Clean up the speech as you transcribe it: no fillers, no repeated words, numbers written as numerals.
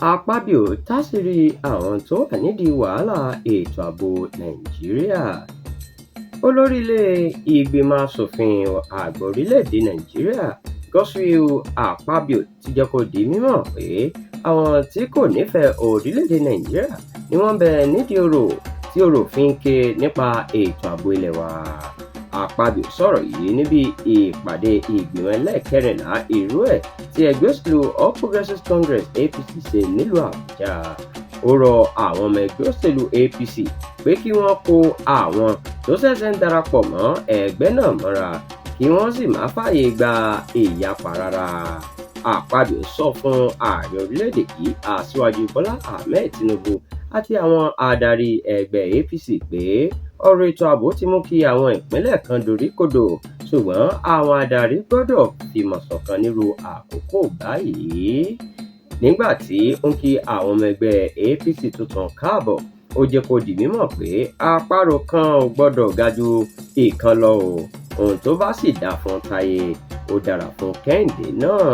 Akpabio táṣìírí àwọn tó wà nídìí wàhálà ètò ààbò Nàìjíríà. Olórí ilé ìgbìmọ̀ asòfin àgbà orílẹ̀-èdè Nàìjíríà Godswill Akpabio ti jẹ́ kó di mímọ̀ pé àwọn tí kò nífẹ̀ẹ́ orílẹ̀-èdè Nàìjíríà ni wọ́n ń bẹ nídìí ọ̀rọ̀ tí ọ̀rọ̀ fi ń ké nípa ètò ààbò ilẹ̀ wa. Akpabio sọ̀rọ̀ yìí níbi ìpàdé ìgbìmọ̀ ẹlẹ́ẹ̀kẹrìnlá irú ẹ̀ tí ẹgbẹ́ òṣèlú All Progressives Congress APC ṣe nílùú Àbújá. Ó rọ àwọn ọmọ ẹgbẹ́ òṣèlú APC pé kí wọ́n kó àwọn tó ṣẹ̀ṣẹ̀ ń darapọ̀ mọ́ ẹgbẹ́ náà mọ́ra kí wọ́n sì má fààyè gba ìyapa rárá. Akpabio sọ fún ààrẹ orílẹ̀-èdè yìí Aṣíwájú Bọ́lá Ahmed Tinubu àti àwọn adarí ẹgbẹ́ APC pé ọ̀rọ̀ ètò ààbò ti mú kí àwọn ìpínlẹ̀ kan doríkodò, ṣùgbọ́n àwọn adarí gbọ́dọ̀ fìmọ̀ ṣọ̀kan nírú àkókò báyìí. Nígbà tí ó ń kí àwọn ọmọ ẹgbẹ́ APC tuntun káàbọ̀, ó jẹ́ kó di mímọ̀ pé àparò kan ò gbọ́dọ̀ ga ju ìkan lọ o. Ohun tó bá sì dáa fún Táyé, ó dára fún Kẹ́hìndé náà.